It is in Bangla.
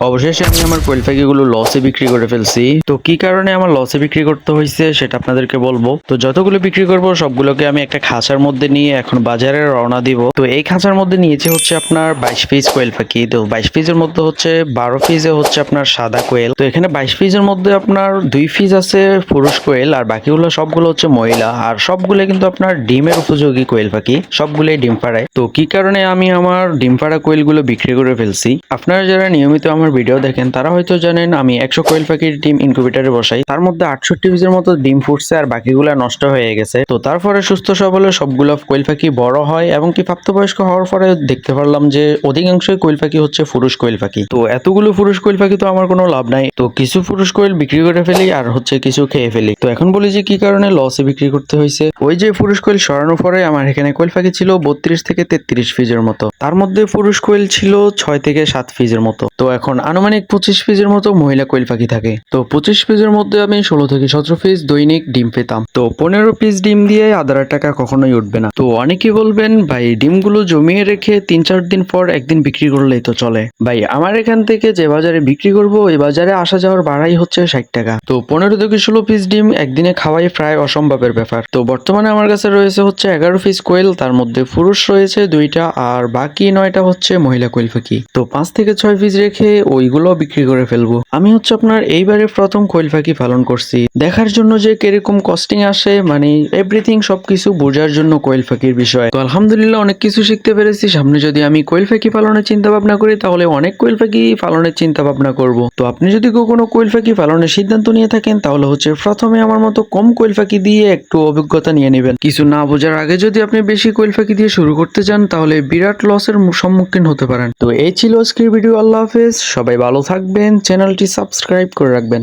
অবশেষে আমি আমার কোয়েল পাখিগুলো লসে বিক্রি করে ফেলছি। তো কি কারণে আমার লসে বিক্রি করতে হয়েছে সেটা আপনাদেরকে বলবো। তো যতগুলো বিক্রি করব সবগুলোকে আমি একটা খাঁচার মধ্যে নিয়ে এখন বাজারে রওনা দিব। তো এই খাঁচার মধ্যে নিয়েছে হচ্ছে আপনার 22 পিস কোয়েল পাখি। তো 22 পিসের মধ্যে হচ্ছে 12 পিসে হচ্ছে আপনার সাদা কোয়েল। তো এখানে 22 পিসের মধ্যে আপনার 2 পিস আছে পুরুষ কোয়েল আর বাকিগুলো সবগুলো হচ্ছে মহিলা। আর সবগুলো কিন্তু আপনার ডিমের উপযোগী কোয়েল পাখি, সবগুলোই ডিম পাড়ায়। তো কি কারণে আমি আমার ডিম পাড়া কোয়েলগুলো বিক্রি করে ফেলছি, আপনারা যারা নিয়মিত আমার ভিডিও দেখেন তারা হয়তো জানেন আমি 100 কোয়েল পাখির ডিম ইনকিউবেটরে বসাই। তার মধ্যে 68 পিসের মতো ডিম ফুটছে আর বাকিগুলো নষ্ট হয়ে গেছে। তো তারপরে সুস্থ সবলে সবগুলো কোয়েল পাখি বড় হয় এবং কি প্রাপ্তবয়স্ক হওয়ার পরে দেখতে পারলাম যে অধিকাংশই কোয়েল পাখি হচ্ছে পুরুষ কোয়েল পাখি। তো এতগুলো পুরুষ কোয়েল পাখি তো আমার কোনো লাভ নাই। তো কিছু পুরুষ কোয়েল বিক্রি করে ফেলি আর হচ্ছে কিছু খেয়ে ফেলি। তো এখন বলি যে কি কারণে লসে বিক্রি করতে হয়েছে। ওই যে পুরুষ কোয়েল সরানোর পরে আমার এখানে কোয়েল পাখি ছিল 32 থেকে 33 পিসের মতো। তার মধ্যে পুরুষ কোয়েল ছিল 6 থেকে 7 পিসের মতো। তো এখন আনুমানিক 25 পিসের মতো মহিলা কোয়েল পাখি থাকে। তো 25 পিসের মধ্যে আমি 16 থেকে 17 পিস দৈনিক ডিম পেতাম। তো 15 পিস ডিম দিয়ে আদার টাকা কখনোই উঠবে না। তো অনেকেই বলবেন ভাই ডিমগুলো জমিয়ে রেখে 3-4 দিন পর একদিন বিক্রি করলেই তো চলে। ভাই আমার এখান থেকে যে বাজারে বিক্রি করব ওই বাজারে আসা যাওয়ার ভাড়াই হচ্ছে 60 টাকা। তো 15 থেকে 16 পিস ডিম একদিনে খাওয়াই প্রায় অসম্ভবের ব্যাপার। তো বর্তমানে আমার কাছে রয়েছে হচ্ছে 11 পিস কোয়েল, তার মধ্যে পুরুষ রয়েছে 2টা আর বাকি 9টা হচ্ছে মহিলা কোয়েল পাখি। তো 5 থেকে 6 পিস রেখে ওইগুলো বিক্রি করে ফেলবো। আমি হচ্ছে আপনার এইবারে প্রথম কোয়েল পাখি পালন করছি, দেখার জন্য যে কিরকম কস্টিং আসে, মানে এভরিথিং সবকিছু বোঝার জন্য কোয়েল পাখির বিষয়। তো আলহামদুলিল্লাহ অনেক কিছু শিখতে পেরেছি। সামনে যদি আমি কোয়েল পাখি পালনের চিন্তা ভাবনা করি তাহলে অনেক কোয়েল পাখি পালনের চিন্তা ভাবনা করব। তো আপনি যদি কোনো কোয়েল পাখি পালনের সিদ্ধান্ত নিয়ে থাকেন তাহলে হচ্ছে প্রথমে আমার মতো কম কোয়েল পাখি দিয়ে একটু অভিজ্ঞতা নিয়ে নেবেন। কিছু না বোঝার আগে যদি আপনি বেশি কোয়েল পাখি দিয়ে শুরু করতে চান তাহলে বিরাট লসের সম্মুখীন হতে পারেন। তো এই ছিল আজকের ভিডিও। আল্লাহ হাফেজ, সবাই ভালো থাকবেন, চ্যানেলটি সাবস্ক্রাইব করে রাখবেন।